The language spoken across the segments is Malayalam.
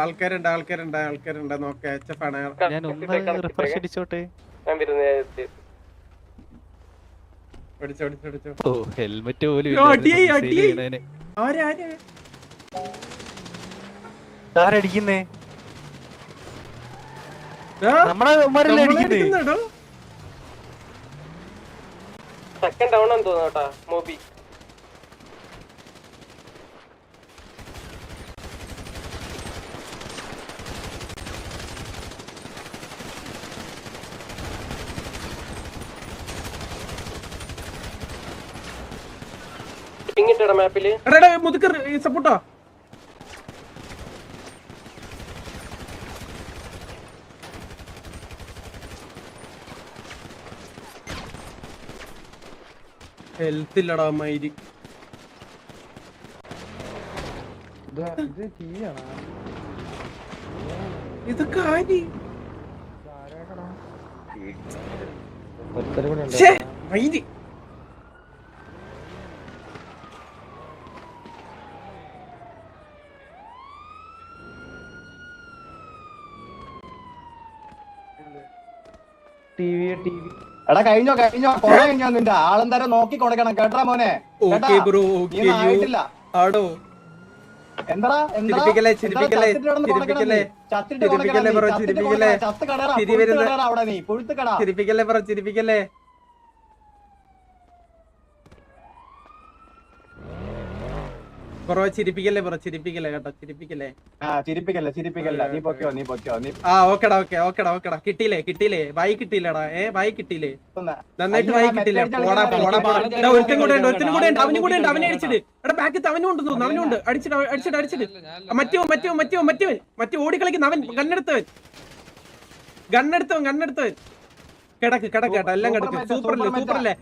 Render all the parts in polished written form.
ആൾക്കാരുണ്ട് നോക്ക HF ആണ്. ഹെൽമെറ്റ് പോലും ആരടിക്കുന്നേ? നമ്മളെ സെക്കൻഡ് ഡൗൺ ആണെന്ന് തോന്നുന്നു മോബി. ഇങ്ങിട്ടടാ മാപ്പില് മുതുക്കർ സപ്പോർട്ടോ. ഹെൽത്ത് ഇല്ലടാ മൈരി. ഇതൊക്കെ ആരി മൈരി. എടാ കഴിഞ്ഞോ കൊറേ കഴിഞ്ഞോ നിന്റെ ആളെന്തായാലും നോക്കി കൊടുക്കണം കേട്ടാ മോനെ. ആയിട്ടില്ല എന്താ അവിടെ നീ പുഴുത്തുകടാ. ചിരിപ്പിക്കല്ലേ ചിരിപ്പിക്കല്ലേ കേട്ടോ, ചിരിപ്പിക്കല്ലേ. നീ പൊക്കോ. ഓക്കെടാ കിട്ടിയില്ലേ വായി കിട്ടിയില്ലടാ. വായി കിട്ടിയില്ലേ? നന്നായിട്ട് വായി കിട്ടില്ലേ? ഒരുത്തനും കൂടെ ഉണ്ട്. അവനും കൂടെ ഉണ്ട്. അവനെ അടിച്ചിട്ട് എടാ ബാക്കിൽ അവനും ഉണ്ട് തോന്നുന്നു. അവനുണ്ട്. അടിച്ചിട്ട് മറ്റേ ഓടിക്കളിക്കുന്ന അവൻ ഗണ്ണെടുത്തവൻ കിടക്ക് കേട്ടോ. എല്ലാം കിടക്ക്. സൂപ്പറല്ലേ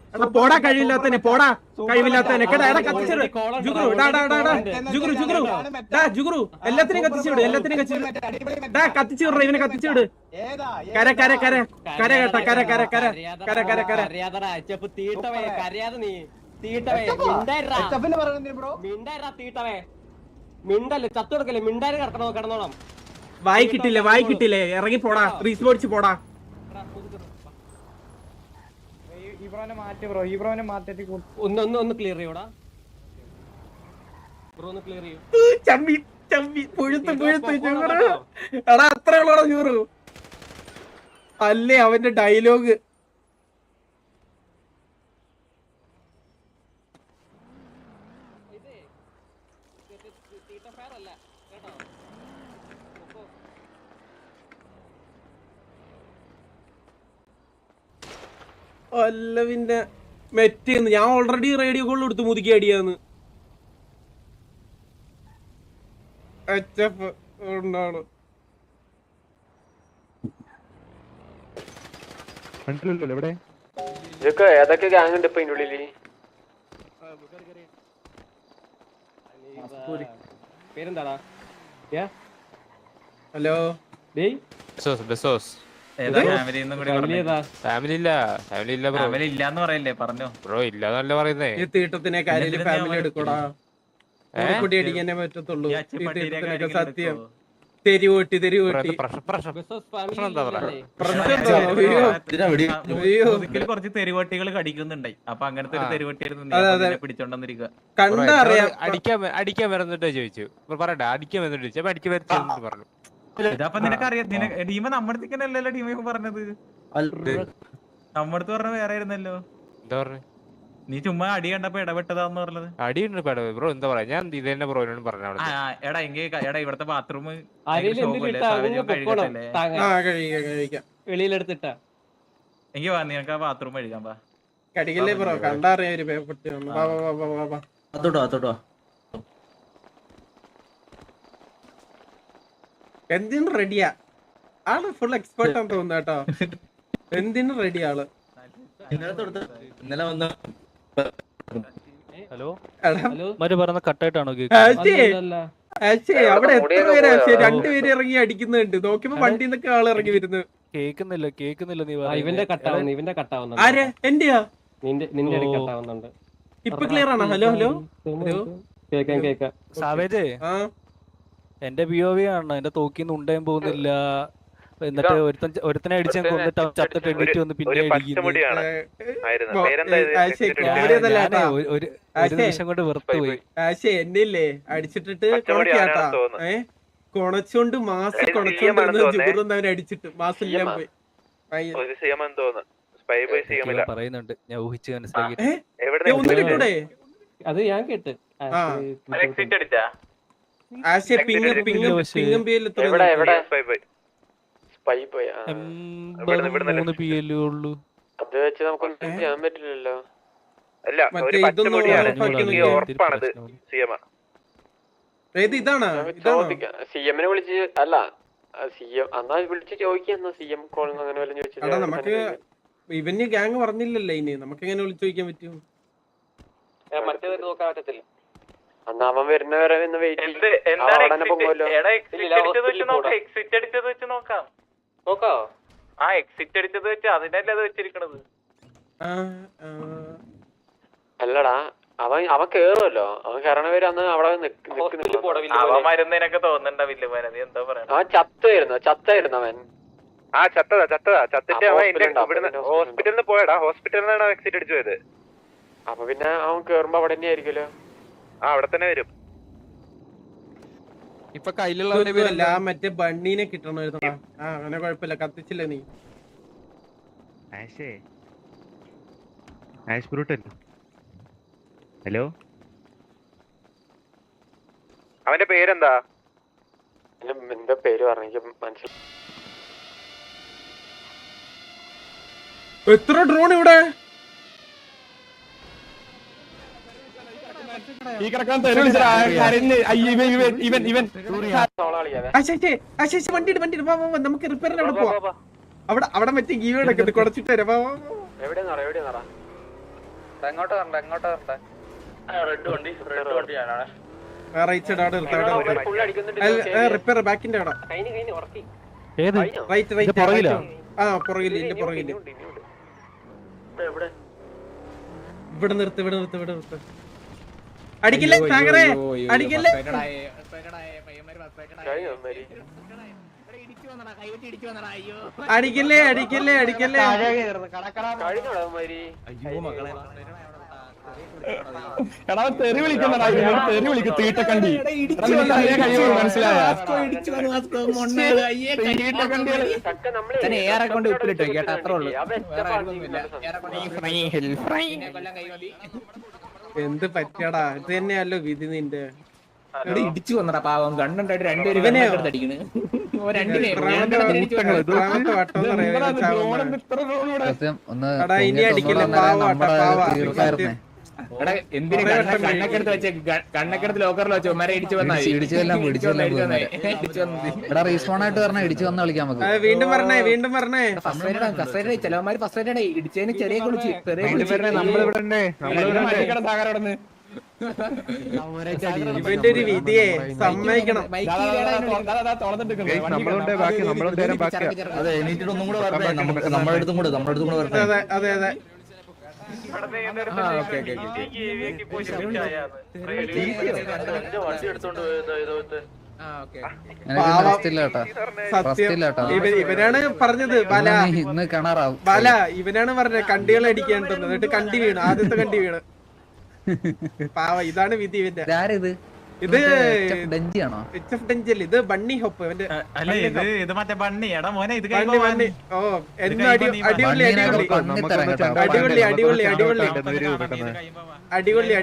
പോടാ. കഴിവില്ലാത്തന്നെ കേട്ടാ. എടാ കത്തിച്ചിട് ജുഗുറു എല്ലാത്തിനും കത്തിച്ചിട്. കത്തിച്ചിട ഇവനെ കത്തിച്ചിട്. കര വായി കിട്ടില്ലേ ഇറങ്ങി പോടാ. റീസ് ഓടിച്ച് പോടാ. ഒന്ന് ക്ലിയർ ചെയ്യോടാ. ചമ്മി പുഴുത്ത് എടാ അത്ര ഉള്ളോടാ ചൂറു. അല്ലേ അവന്റെ ഡയലോഗ്. അല്ല പിന്നെ മെറ്റേന്ന് ഞാൻ ഓൾറെഡി റേഡിയോ കോളിൽ എടുത്ത് മുതുക്കി അടിയാന്ന്. HF ഉണ്ടാണ്. ഏതൊക്കെ ഗ്യാങ് ഉണ്ട് ഇപ്പൊ ഇതിന്റെ ഉള്ളില്? പേരെന്താടാ? ഹലോ ഫാമിലി ഇല്ലാന്ന് പറയല്ലേ? പറഞ്ഞോ ബ്രോ. ഇല്ലാന്നല്ല പറയുന്നേ. ഈ തീട്ടത്തിനെ കാര്യം ഫാമിലി എടുക്കൂടാ. കുടി അടിക്കാനേ പറ്റത്തുള്ളൂ. സത്യം. തെരുവോട്ടി കുറച്ച് തെരുവട്ടികൾ കടിക്കുന്നുണ്ടായി. അപ്പൊ അങ്ങനത്തെ ഒരു തെരുവട്ടി പിടിച്ചോണ്ടിരിക്കുക. കണ്ടറിയാം. അടിക്കാൻ വരുന്നിട്ടോ ചോദിച്ചു. പറയട്ടെ അടിക്കാൻ വന്നിട്ട് ചോദിച്ചു. അപ്പൊ അടിക്കാൻ വരുന്നു പറഞ്ഞു. ഇതപ്പൊ നിനക്കറിയാം. ടീമ നമ്മുടെ അല്ലല്ലോ ടീമ പറഞ്ഞത്. നമ്മടത്ത് പറഞ്ഞ വേറെ ആയിരുന്നല്ലോ. എന്താ പറഞ്ഞു? നീ ചുമ്മാ അടി കണ്ടപ്പോ ഇടപെട്ടതാന്ന് പറഞ്ഞത്. അടി ബ്രോ എന്താ പറയാ? ഞാൻ ഇത് തന്നെ ബ്രോനോട് പറഞ്ഞു. എടാ ഇവിടത്തെ ബാത്റൂം വെളിയിലെടുത്തിട്ടാ എനിക്ക് നിനക്ക് ആ ബാത്റൂം കഴുകാൻ പാ. കടിക്കല്ലേ ബ്രോ. കണ്ടറിയാം. എന്തിനും റെഡിയാ ആള്. ഫുൾ എക്സ്പേർട്ട് ആണെന്ന് തോന്നുന്നു കേട്ടോ. എന്തിനും റെഡി ആള്. ഹലോ കട്ടായിട്ടാണോ? അവിടെ എത്ര പേരാ? രണ്ടുപേര് ഇറങ്ങി അടിക്കുന്നുണ്ട്. നോക്കിയപ്പോ വണ്ടി നിന്നൊക്കെ ആള് ഇറങ്ങി വരുന്നു. കേക്കുന്നില്ല നീ ഇവന്റെ കട്ടാവുന്നു. ആരെ? എന്റെയാ? നിന്റെ കട്ടാവുന്നുണ്ട്. ഇപ്പൊ ക്ലിയർ ആണോ? ഹലോ കേക്കാം. സാവേജ് ആ എന്റെ POV ആണ്. എന്റെ തോക്കിന്ന് ഉണ്ടാൻ പോകുന്നില്ല. എന്നിട്ട് ഒരുത്തനെ അടിച്ചാൽ കൊന്നിട്ട് അവൻ ചത്തിട്ട് എണീറ്റ് വന്ന് പിന്നെ അടിക്കുന്നു. ഒരു നിമിഷം കൊണ്ട് വെറുത്തു പോയി. ആശേ എന്നില്ലേ അടിച്ചിട്ടിട്ട് കൊണക്കാട്ടാ കൊണച്ചോണ്ട് മാസ് കൊണച്ചോണ്ടിരുന്ന ജുഗുറൊന്നും അവൻ അടിച്ചിട്ട് മാസെല്ലാം പോയി പറയുന്നുണ്ട്. ഞാൻ ഊഹിച്ച് മനസ്സിലാക്കി. ഒന്നിട്ടൂടെ അത് ഞാൻ കേട്ട്. ആശേ പിങ്ങും പേരിൽ 3 PL ഉള്ളൂ. അത് വെച്ച് നമുക്ക് ചെയ്യാൻ പറ്റില്ലല്ലോ. ഇതാണ് CM-നെ വിളിച്ച് അല്ല CM എന്നാ വിളിച്ച് ചോദിക്കാ CM കോൾ അങ്ങനെ വല്ലതും ചോദിച്ചിട്ട് നമുക്ക് ഇവന് ഗ്യാങ് പറഞ്ഞില്ലല്ലോ ഇനി നമുക്ക് എങ്ങനെ വിളിച്ചു ചോദിക്കാൻ പറ്റും? മറ്റേത് നോക്കാൻ പറ്റത്തില്ല. അന്ന് അവൻ വരുന്നവരെ വെയിറ്റ് നോക്കാം. ആ എക്സിറ്റ് അടിച്ചത് വെച്ച് അതിനല്ലേ അത് വെച്ചിരിക്കണത്. അല്ലടാ അവൻ കേറുമല്ലോ. അവൻ കേറണവര് അന്ന് അവിടെ അവൻ മരുന്നതിനൊക്കെ തോന്നണ്ട വില്ലുമാനെ. നീ എന്താ പറയാ? അവൻ ചത്തായിരുന്നു അവൻ. ചത്തിട്ട് അവൻ ഹോസ്പിറ്റലിൽ നിന്ന് പോയടാ. ഹോസ്പിറ്റലിൽ നിന്നാണ് എക്സിറ്റ് അടിച്ചു പോയത്. അപ്പൊ പിന്നെ അവൻ കേറുമ്പോ അവിടെ തന്നെ ആയിരിക്കുമല്ലോ. അവിടെ തന്നെ വരും. ഇപ്പൊ കയ്യിലുള്ള മറ്റേ ബണ്ണീനെ കിട്ടണമായിരുന്നു. അങ്ങനെ കുഴപ്പമില്ല, കത്തിച്ചില്ല നീ. ഹലോ, അവന്റെ പേരെന്താ? എന്താ പേര് പറഞ്ഞു മനസ്സിലായി. എത്ര ഡ്രോൺ ഇവിടെ? വണ്ടി നമുക്ക് റിപ്പയറിന് അവിടെ പോവാം. അവിടെ മറ്റേ ഗീവൊക്കെ കുറച്ചിട്ട് വരാം. റിപ്പയർ ബാക്കിന്റെ അവിടെ റൈറ്റ് പുറകില് ഇവിടെ നിർത്ത്. അടിക്കില്ലേ സാഗറേ, അടിക്കില്ലേ. കൊണ്ട് ഉപ്പിലിട്ടോ കേട്ടോ, അത്രേ ഉള്ളൂ. എന്ത് പറ്റിയടാ? ഇത് തന്നെയല്ലോ വിധി നിന്റെ. ഇടിച്ചു വന്നടാ പാവം. കണ്ണുണ്ടായിട്ട് രണ്ടുപേരും അടിക്കണ്. ഇനി അടിക്കില്ല പാവാ. കണ്ണക്കെടുത്ത് വെച്ച് കണ്ണക്കെടുത്ത് ലോക്കറിൽ വെച്ചു മര ഇടിച്ചു റീസ്പോണായിട്ട് പറഞ്ഞാൽ ഇടിച്ചു വന്ന് കളിക്കാൻ വീണ്ടും പറഞ്ഞേ ചിലവന്മാര് ഫസ്റ്റ് ഇടിച്ചതിന് ചെറിയ കുളിച്ച് ഇവന്റെ ഒരു വിധിയെ സമ്മതിക്കണം. അതെ ഇവനാണ് പറഞ്ഞത്. ബാല ഇവനാണ് പറഞ്ഞത് കണ്ടികൾ അടിക്കേണ്ടത്. എന്നിട്ട് കണ്ടി വീണ്, ആദ്യത്തെ കണ്ടി വീണ്. പാവ, ഇതാണ് വിധി ഇവന്റെ. ഇത് HF ഡെഞ്ചിയല്ല, ഇത് ബണ്ണി ഹോപ്പ്. ഇത് മറ്റേ ബണ്ണിയാടാ മോനെ. ഇത് ബണ്ണി. ഓ അടിപൊളി.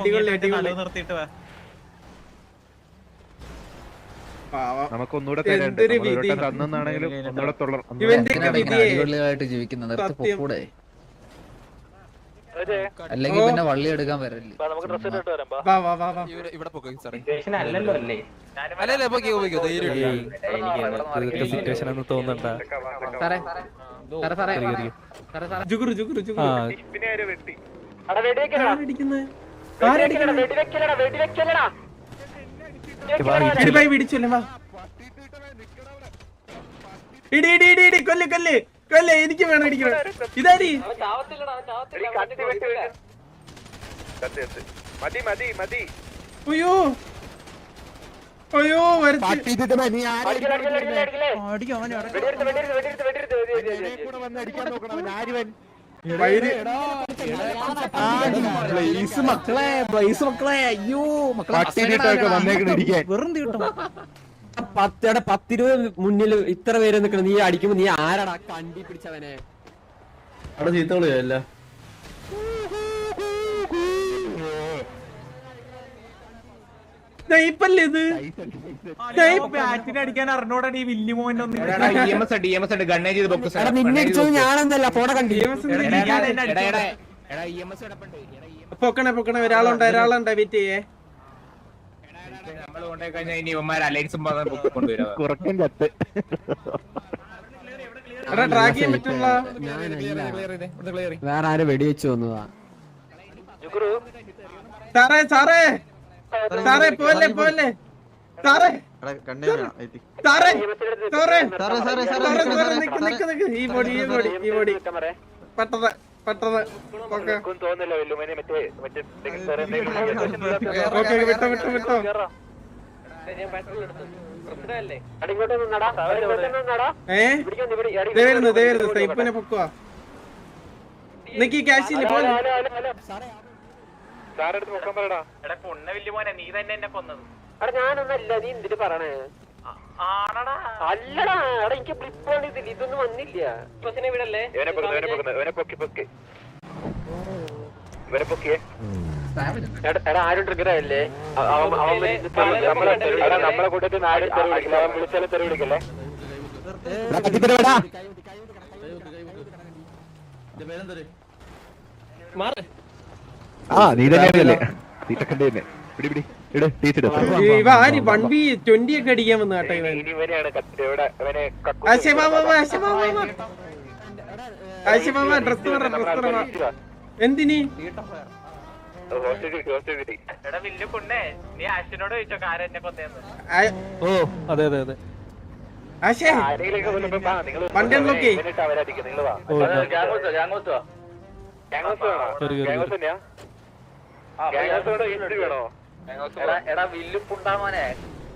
നിർത്തിയിട്ട് വാ. അല്ലെങ്കിൽ പിന്നെ വള്ളി എടുക്കാൻ വരല്ലേ. അല്ലല്ലോ അല്ലേ സിറ്റുവേഷൻ എന്ന് തോന്നണ്ട. കൊല്ലേ എനിക്ക് വേണം ഇടിക്കണം. ഇതാരി അയ്യോ അയ്യോ വരച്ച് വൈര് മക്കളെ അയ്യോ വെറും തീട്ടും 10-20 മുന്നിൽ ഇത്ര പേര് നിൽക്കണം. നീ അടിക്കുമ്പോ നീ ആരാടാ കണ്ടി പിടിച്ചവനെ അവിടെ ചീത്തകളിയല്ല. സ്നൈപ്പല്ലേ ഇത്? അടിക്കാൻ അറിഞ്ഞോടാ ഈ വില്ലി മോൻ ഒന്നും. നിന്നെ അടിച്ചത് ഞാനെന്നല്ല പോണ കണ്ടി. പൊക്കണേ പൊക്കണേ ഒരാളുണ്ട് വെയിറ്റ് ചെയ്യേ. എടാ ട്രാക്ക് ചെയ്യാൻ പറ്റുള്ള വേറെ ആരും വെടിവെച്ച് വന്നതാ. സാറേ സാറേ സാറേ പോലെ സാറേ സാറേ സാറേ നിക്ക് ഈ ബോഡി പെട്ടത് വിട്ടോ വരുന്നു സ്നൈപ്പിനെ പൊക്കുവാ. നിക്ക് ക്യാഷ് ഇല്ല പോലെ. നീ തന്നെ എന്നെ കൊന്നത്. ഞാനൊന്നല്ല, നീ എന്തിട്ട് പറയണേ? അല്ലടാ എടാ എനിക്ക് ബ്ലിപ്പ് ഇതില്ല, ഇതൊന്നും വന്നില്ല. വിടല്ലേ എടാ ആരും ട്രിഗർ ആയില്ലേ? നമ്മളെ കൂട്ടത്തിൽ വിളിച്ചാലും തെറി വിളിക്കല്ലേ? ഇവ ആര് 1v20 ഒക്കെ അടിക്കാൻ വന്ന കേട്ടോ ഇവൻ. ഡ്രസ് എന്തിനി? ഓ അതെ അതെ അതെ. ആശേ വണ്ടി അൺലോക്ക്. എടാ വില്ലുപ്പുണ്ടാമോനെ,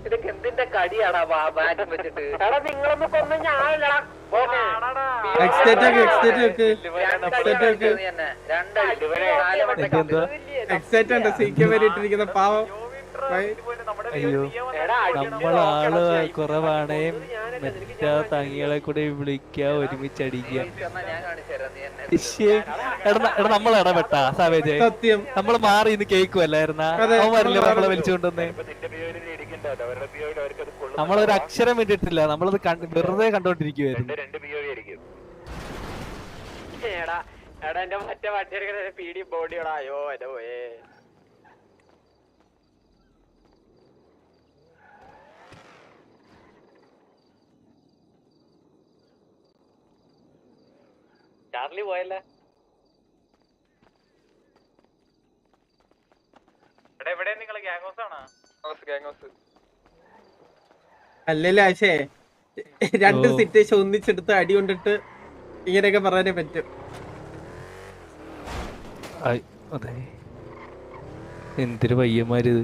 ഇതൊക്കെ എന്തിന്റെ കടിയാടാ ബാറ്റ് വെച്ചിട്ട്? എടാ നിങ്ങളൊന്നും കൊന്നു ഞാനല്ലടാ. ഇട്ടിരിക്കുന്ന പാവം. അയ്യോ നമ്മളാള് കുറവാണേ. മറ്റാ തങ്ങികളെ കൂടെ വിളിക്കുക, ഒരുമിച്ചടിക്കുക. എടാ നമ്മൾ ഇടപെട്ടാ സാവേജ്? സത്യം നമ്മള് മാറി ഇന്ന് കേക്കുവല്ലായിരുന്ന അവന്മാരില്ലേ നമ്മളെ വലിച്ചുകൊണ്ടുവന്നേ. നമ്മളൊരു അക്ഷരം വേണ്ടിട്ടില്ല, നമ്മളത് വെറുതെ കണ്ടോണ്ടിരിക്കുവായിരുന്നു. എടാ എന്റെ മറ്റേ വണ്ടി പീഡി ബോഡിയോടാ. അയ്യോ എന്റെ പോയേ. ചാർലി പോയല്ലേ? അല്ലല്ലോ ആശേ, 2 സിറ്റുവേഷൻ ഒന്നിച്ചെടുത്ത് അടി കൊണ്ടിട്ട് ഇങ്ങനെയൊക്കെ പറയാനേ പറ്റും. അതെ എന്തൊരു പയ്യന്മാരിത്.